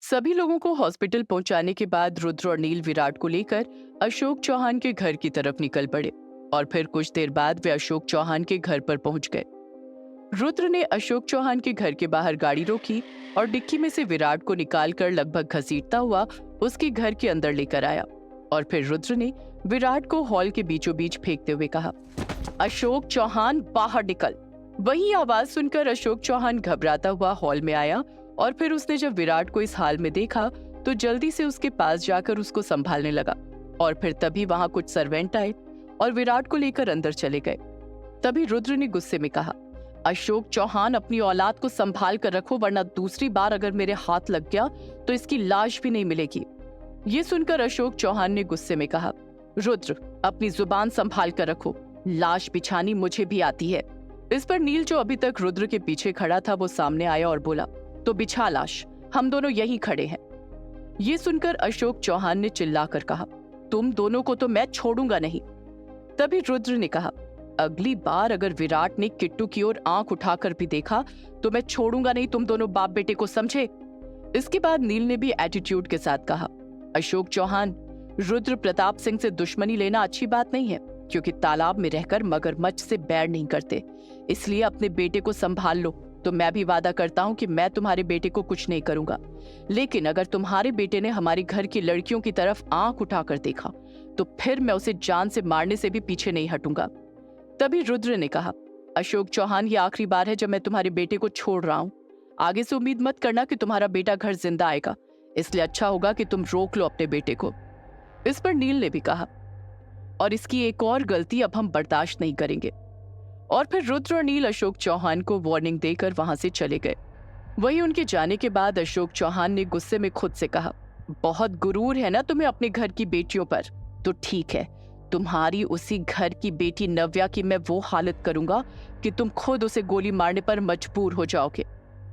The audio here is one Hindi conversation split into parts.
सभी लोगों को हॉस्पिटल पहुंचाने के बाद रुद्र और नील विराट को लेकर अशोक चौहान के घर की तरफ निकल पड़े और फिर कुछ देर बाद वे अशोक चौहान के घर पर पहुंच गए। रुद्र ने अशोक चौहान के घर के बाहर गाड़ी रोकी और डिक्की में से विराट को निकालकर लगभग घसीटता हुआ उसके घर के अंदर लेकर आया और फिर रुद्र ने विराट को हॉल के बीचों बीच फेंकते हुए कहा, अशोक चौहान बाहर निकल। वही आवाज सुनकर अशोक चौहान घबराता हुआ हॉल में आया और फिर उसने जब विराट को इस हाल में देखा तो जल्दी से उसके पास जाकर उसको संभालने लगा और फिर तभी वहां कुछ सर्वेंट आए और विराट को लेकर अंदर चले गए। तभी रुद्र ने गुस्से में कहा, अशोक चौहान अपनी औलाद को संभाल कर रखो वरना दूसरी बार अगर मेरे हाथ लग गया तो इसकी लाश भी नहीं मिलेगी। ये सुनकर अशोक चौहान ने गुस्से में कहा, रुद्र अपनी जुबान संभाल कर रखो, लाश बिछानी मुझे भी आती है। इस पर नील जो अभी तक रुद्र के पीछे खड़ा था वो सामने आया और बोला, तो बिछा लाश, हम दोनों यहीं खड़े हैं। ये सुनकर अशोक चौहान ने चिल्लाकर कहा, तुम दोनों को तो मैं छोड़ूंगा नहीं। तभी रुद्र ने कहा, अगली बार अगर विराट ने किट्टू की ओर आंख उठाकर भी देखा तो मैं छोड़ूंगा नहीं तुम दोनों बाप बेटे को, समझे। इसके बाद नील ने भी एटीट्यूड के साथ कहा, अशोक चौहान, रुद्र प्रताप सिंह से दुश्मनी लेना अच्छी बात नहीं है क्योंकि तालाब में रहकर मगरमच्छ से बैर नहीं करते, इसलिए अपने बेटे को संभाल लो। तो मैं भी वादा करता हूँ कि मैं तुम्हारे बेटे को कुछ नहीं करूंगा, लेकिन अगर तुम्हारे बेटे ने हमारे घर की लड़कियों की तरफ आंख उठाकर देखा तो फिर मैं उसे जान से मारने से भी पीछे नहीं हटूंगा। तभी रुद्र ने कहा, अशोक चौहान, ये आखिरी बार है जब मैं तुम्हारे बेटे को छोड़ रहा हूँ। आगे से उम्मीद मत करना कि तुम्हारा बेटा घर जिंदा आएगा, इसलिए अच्छा होगा कि तुम रोक लो अपने बेटे को। इस पर नील ने भी कहा, और इसकी एक और गलती अब हम बर्दाश्त नहीं करेंगे। और फिर रुद्र और नील अशोक चौहान को वार्निंग देकर वहां से चले गए। वहीं उनके जाने के बाद अशोक चौहान ने गुस्से में खुद से कहा, बहुत गुरूर है ना तुम्हें अपने घर की बेटियों पर, तो ठीक है, तुम्हारी उसी घर की बेटी नव्या की मैं वो हालत करूंगा कि तुम खुद उसे गोली मारने पर मजबूर हो जाओगे।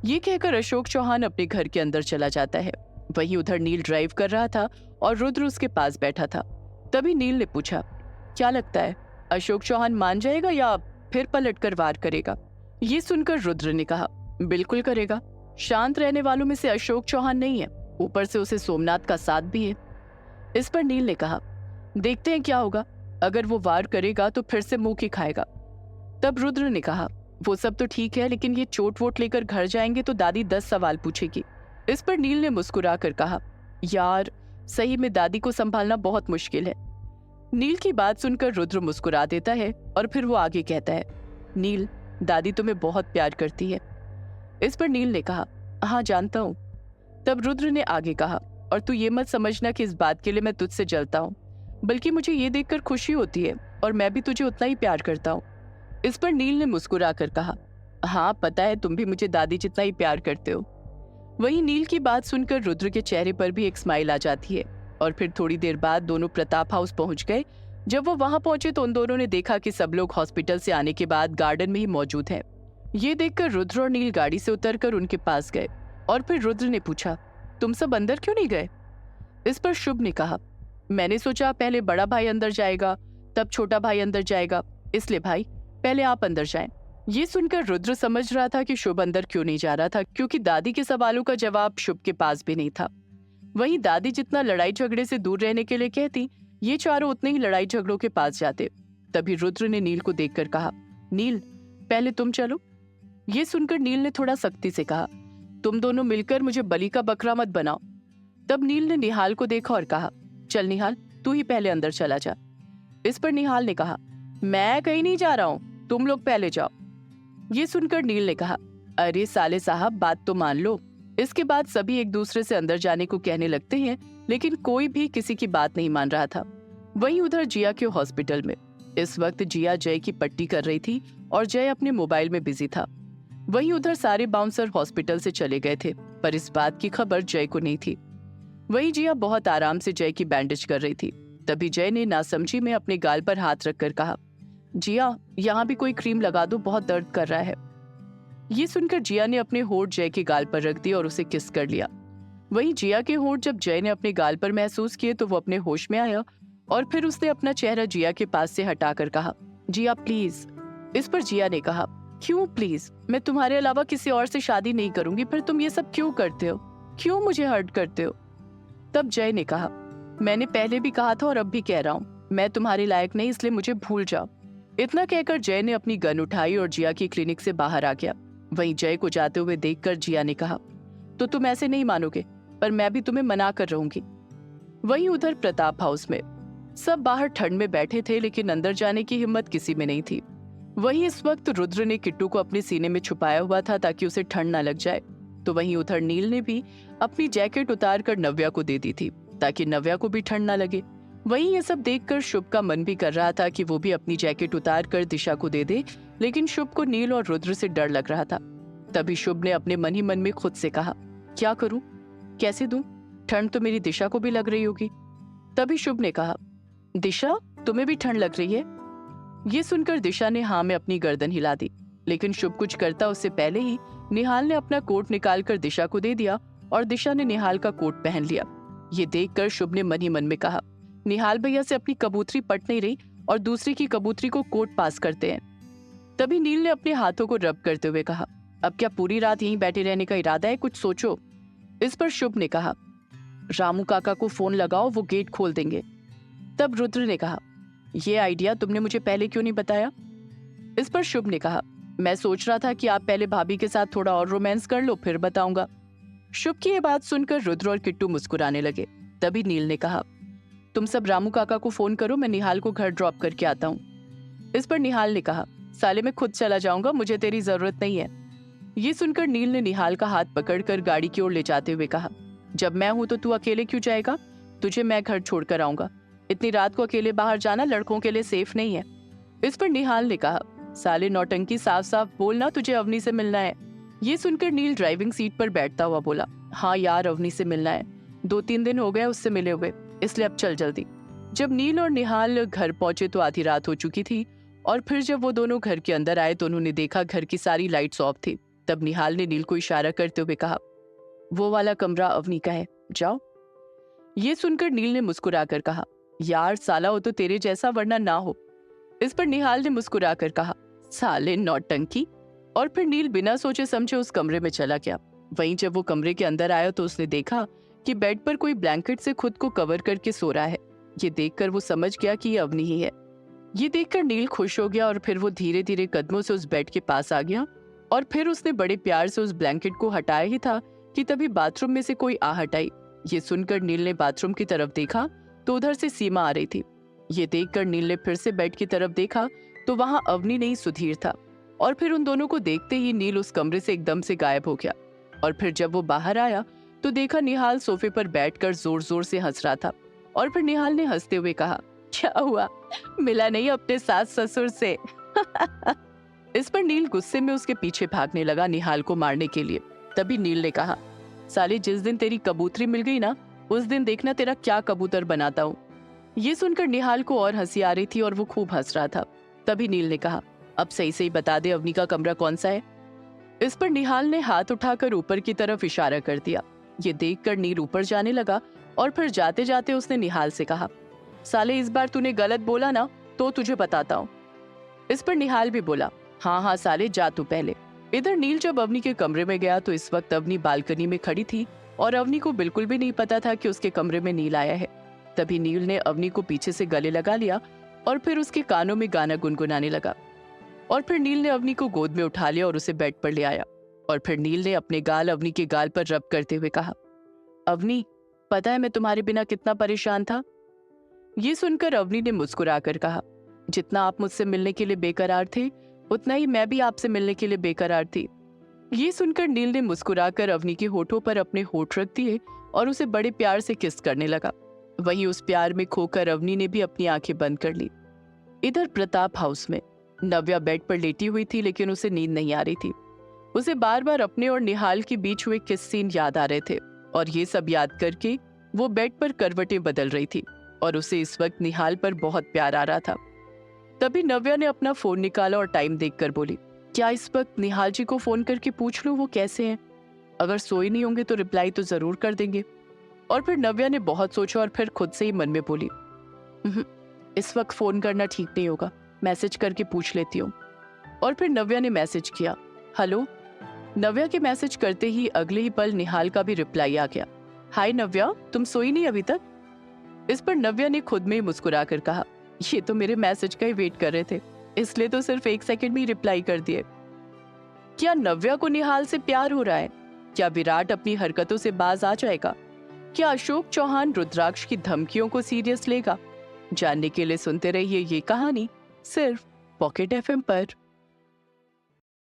ये कहकर अशोक चौहान अपने घर के अंदर चला जाता है। वहीं उधर नील ड्राइव कर रहा था और रुद्र उसके पास बैठा था। तभी नील ने पूछा, क्या लगता है अशोक चौहान मान जाएगा या फिर पलट कर वार करेगा। ये सुनकर रुद्र ने कहा, बिल्कुल करेगा, शांत रहने वालों में से अशोक चौहान नहीं है, ऊपर से उसे सोमनाथ का साथ भी है। इस पर नील ने कहा, देखते हैं क्या होगा, अगर वो वार करेगा तो फिर से मुंह की खाएगा। तब रुद्र ने कहा, वो सब तो ठीक है, लेकिन ये चोट वोट लेकर घर जाएंगे तो दादी 10 सवाल पूछेगी। इस पर नील ने मुस्कुरा कर कहा, यार सही में दादी को संभालना बहुत मुश्किल है। नील की बात सुनकर रुद्र मुस्कुरा देता है और फिर वो आगे कहता है, नील दादी तुम्हें बहुत प्यार करती है। इस पर नील ने कहा, हाँ जानता हूँ। तब रुद्र ने आगे कहा, और तू ये मत समझना कि इस बात के लिए मैं तुझसे जलता हूँ, बल्कि मुझे ये देखकर खुशी होती है और मैं भी तुझे उतना ही प्यार करता हूँ। इस पर नील ने मुस्कुरा कर कहा, हाँ पता है तुम भी मुझे दादी जितना ही प्यार करते हो। वहीं नील की बात सुनकर रुद्र के चेहरे पर भी एक स्माइल आ जाती है और फिर थोड़ी देर बाद दोनों प्रताप हाउस पहुंच गए। जब वो वहां पहुंचे तो उन दोनों ने देखा कि सब लोग हॉस्पिटल से आने के बाद गार्डन में ही मौजूद हैं। ये देखकर रुद्र और नील गाड़ी से उतरकर उनके पास गए और फिर रुद्र ने पूछा, तुम सब अंदर क्यों नहीं गए। इस पर शुभ ने कहा, मैंने सोचा पहले बड़ा भाई अंदर जाएगा तब छोटा भाई अंदर जाएगा, इसलिए भाई पहले आप अंदर जाएं। ये सुनकर रुद्र समझ रहा था कि शुभ अंदर क्यों नहीं जा रहा था, क्योंकि दादी के सवालों का जवाब शुभ के पास भी नहीं था। वहीं दादी जितना लड़ाई झगड़े से दूर रहने के लिए कहती, ये चारों उतने ही लड़ाई झगड़ों के पास जाते। तभी रुद्र ने नील को देखकर कहा, नील पहले तुम चलो। ये सुनकर नील ने थोड़ा सख्ती से कहा, तुम दोनों मिलकर मुझे बलि का बकरा मत बनाओ। तब नील ने निहाल को देखा और कहा, चल निहाल तू ही पहले अंदर चला जा। इस पर निहाल ने कहा, मैं कहीं नहीं जा रहा हूँ, तुम लोग पहले जाओ। ये सुनकर नील ने कहा, अरे साले साहब बात तो मान लो। इसके बाद सभी एक दूसरे से अंदर जाने को कहने लगते हैं, लेकिन कोई भी किसी की बात नहीं मान रहा था। वहीं उधर जिया के हॉस्पिटल में इस वक्त जिया जय की पट्टी कर रही थी और जय अपने मोबाइल में बिजी था। वहीं उधर सारे बाउंसर हॉस्पिटल से चले गए थे, पर इस बात की खबर जय को नहीं थी। वहीं जिया बहुत आराम से जय की बैंडेज कर रही थी। तभी जय ने नासमझी में अपने गाल पर हाथ रखकर कहा, जिया यहाँ भी कोई क्रीम लगा दो, बहुत दर्द कर रहा है। ये सुनकर जिया ने अपने होठ जय के गाल पर रख दिया और उसे किस कर लिया। वहीं जिया के होठ जब जय ने अपने गाल पर महसूस किए तो वो अपने होश में आया और फिर उसने अपना चेहरा जिया के पास से हटाकर कहा, जिया प्लीज। इस पर जिया ने कहा, क्यों प्लीज, मैं तुम्हारे अलावा किसी और से शादी नहीं करूंगी, फिर तुम ये सब क्यों करते हो। क्यों मुझे हर्ट करते हो? तब जय ने कहा, मैंने पहले भी कहा था और अब भी कह रहा हूँ, मैं तुम्हारे लायक नहीं, इसलिए मुझे भूल जाओ। इतना कहकर जय ने अपनी गन उठाई और जिया की क्लिनिक से बाहर आ गया। वहीं जय को जाते हुए देखकर जिया ने कहा, तो तुम ऐसे नहीं मानोगे, पर मैं भी तुम्हें मना कर रहूंगी। वहीं उधर प्रताप हाउस में सब बाहर ठंड में बैठे थे, लेकिन अंदर जाने की हिम्मत किसी में नहीं थी। वहीं इस वक्त रुद्र ने किट्टू को अपने सीने में छुपाया हुआ था ताकि उसे ठंड न लग जाए। तो वहीं उधर नील ने भी अपनी जैकेट उतार कर नव्या को दे दी थी ताकि नव्या को भी ठंड न लगे। वहीं ये सब देखकर शुभ का मन भी कर रहा था कि वो भी अपनी जैकेट उतार कर दिशा को दे दे, लेकिन शुभ को नील और रुद्र से डर लग रहा था। तभी शुभ ने अपने मन ही मन में खुद से कहा, क्या करूं, कैसे दूं? ठंड तो मेरी दिशा को भी लग रही होगी। तभी शुभ ने कहा, दिशा तुम्हें भी ठंड लग रही है? ये सुनकर दिशा ने हाँ में अपनी गर्दन हिला दी, लेकिन शुभ कुछ करता उससे पहले ही निहाल ने अपना कोट निकालकर दिशा को दे दिया और दिशा ने निहाल का कोट पहन लिया। ये देखकर शुभ ने मन ही मन में कहा, निहाल भैया से अपनी कबूतरी पट नहीं रही और दूसरी की कबूतरी को कोट पास करते हैं। तभी नील ने अपने हाथों को रब करते हुए कहा, अब क्या पूरी रात यहीं बैठे रहने का इरादा है? कुछ सोचो। इस पर शुभ ने कहा, रामू काका को फोन लगाओ, वो गेट खोल देंगे। तब रुद्र ने कहा, ये आइडिया तुमने मुझे पहले क्यों नहीं बताया? इस पर शुभ ने कहा, मैं सोच रहा था कि आप पहले भाभी के साथ थोड़ा और रोमांस कर लो, फिर बताऊंगा। शुभ की ये बात सुनकर रुद्र और किट्टू मुस्कुराने लगे। तभी नील ने कहा, तुम सब रामू काका को फोन करो, मैं निहाल को घर ड्रॉप करके आता हूँ। इस पर निहाल ने कहा, साले मैं खुद चला जाऊंगा, मुझे तेरी जरूरत नहीं है। ये सुनकर नील ने निहाल का हाथ पकड़कर गाड़ी की ओर ले जाते हुए कहा, जब मैं हूं तो तू अकेले क्यों जाएगा? तुझे मैं घर छोड़कर आऊंगा। इतनी रात को अकेले बाहर जाना लड़कों के लिए सेफ नहीं है। इस पर निहाल ने कहा, साले नौटंकी, साफ साफ बोलना, तुझे अवनी से मिलना है। ये सुनकर नील ड्राइविंग सीट पर बैठता हुआ बोला, हाँ यार, अवनी से मिलना है, 2-3 दिन हो गए उससे मिले हुए, इसलिए अब चल जल्दी। जब नील और निहाल घर पहुंचे तो आधी रात हो चुकी थी और फिर जब वो दोनों घर के अंदर आए तो उन्होंने देखा घर की सारी लाइट्स ऑफ थी। तब निहाल ने नील को इशारा करते हुए कहा, वो वाला कमरा अवनी का है, जाओ। ये सुनकर नील ने मुस्कुराकर कहा, यार साला हो तो तेरे जैसा, वरना ना हो। इस पर निहाल ने मुस्कुराकर कहा, साले नौटंकी। और फिर नील बिना सोचे समझे उस कमरे में चला गया। वहीं जब वो कमरे के अंदर आया तो उसने देखा कि बेड पर कोई ब्लैंकेट से खुद को कवर करके सो रहा है। ये देखकर वो समझ गया कि ये अवनी ही है। ये देखकर नील खुश हो गया और फिर वो धीरे धीरे कदमों से उस बेड के पास आ गया और फिर उसने बड़े प्यार से उस ब्लैंकेट को हटाया ही था कि तभी बाथरूम में से कोई आहट आई। ये सुनकर नील ने बाथरूम की तरफ देखा तो उधर से सीमा आ रही थी। ये देखकर नील ने फिर से बेड की तरफ देखा तो वहां अवनी नहीं सुधीर था और फिर उन दोनों को देखते ही नील उस कमरे से एकदम से गायब हो गया। और फिर जब वो बाहर आया तो देखा निहाल सोफे पर बैठकर जोर जोर से हंस रहा था। और फिर निहाल ने हंसते हुए कहा, क्या हुआ, मिला नहीं अपने सास ससुर से? इस पर नील गुस्से में उसके पीछे भागने लगा निहाल को मारने के लिए। तभी नील ने कहा, साले जिस दिन तेरी कबूतरी मिल गई ना, उस दिन देखना तेरा क्या कबूतर बनाता हूँ। ये सुनकर निहाल को और हंसी आ रही थी और वो खूब हंस रहा था। तभी नील ने कहा, अब सही सही बता दे, अवनी का कमरा कौन सा है? इस पर निहाल ने हाथ उठाकर ऊपर की तरफ इशारा कर दिया। ये देखकर नील ऊपर जाने लगा और फिर जाते जाते उसने निहाल से कहा, साले इस बार तूने गलत बोला ना तो तुझे बताता हूँ। इस पर निहाल भी बोला, हाँ हाँ साले, जा तू पहले। इधर नील जब अवनी के कमरे में गया तो इस वक्त अवनी बालकनी में खड़ी थी और अवनी को बिल्कुल भी नहीं पता था कि उसके कमरे में नील आया है। तभी नील ने अवनी को पीछे से गले लगा लिया और फिर उसके कानों में गाना गुनगुनाने लगा। और फिर नील ने अवनी को गोद में उठा लिया और उसे बेड पर ले आया। और फिर नील ने अपने गाल अवनी के गाल पर रब करते हुए कहा, अवनी, पता है मैं तुम्हारे बिना कितना परेशान था? ये सुनकर अवनी ने मुस्कुराकर कहा, जितना आप मुझसे मिलने के लिए बेकरार थे उतना ही मैं भी आपसे मिलने के लिए बेकरार थी। ये सुनकर नील ने मुस्कुराकर अवनी के होठों पर अपने होठ रख दिए और उसे बड़े प्यार से किस करने लगा। वहीं उस प्यार में खोकर अवनी ने भी अपनी आंखें बंद कर ली। इधर प्रताप हाउस में नव्या बेड पर लेटी हुई थी, लेकिन उसे नींद नहीं आ रही थी। उसे बार बार अपने और निहाल के बीच हुए किस सीन याद आ रहे थे और ये सब याद करके वो बेड पर करवटें बदल रही थी और उसे इस वक्त निहाल पर बहुत प्यार आ रहा था। तभी नव्या ने अपना फोन निकाला और टाइम देखकर बोली, क्या इस वक्त निहाल जी को फोन करके पूछ लूं वो कैसे हैं? अगर सोए नहीं होंगे तो रिप्लाई तो जरूर कर देंगे। और फिर नव्या ने बहुत सोचा और फिर खुद से ही मन में बोली, इस वक्त फोन करना ठीक नहीं होगा, मैसेज करके पूछ लेती हूँ। और फिर नव्या ने मैसेज किया, हेलो। नव्या के मैसेज करते ही अगले ही पल निहाल का भी रिप्लाई आ गया। हाय नव्या, तुम सोई नहीं अभी तक? इस पर नव्या ने खुद में ही मुस्कुराकर कहा, ये तो मेरे मैसेज का ही वेट कर रहे थे, इसलिए तो सिर्फ 1 सेकंड में ही रिप्लाई कर दिए। क्या नव्या को निहाल से प्यार हो रहा है? क्या विराट अपनी हरकतों से बाज आ जाएगा? क्या अशोक चौहान रुद्राक्ष की धमकियों को सीरियस लेगा? जानने के लिए सुनते रहिए ये कहानी सिर्फ पॉकेट एफएम पर।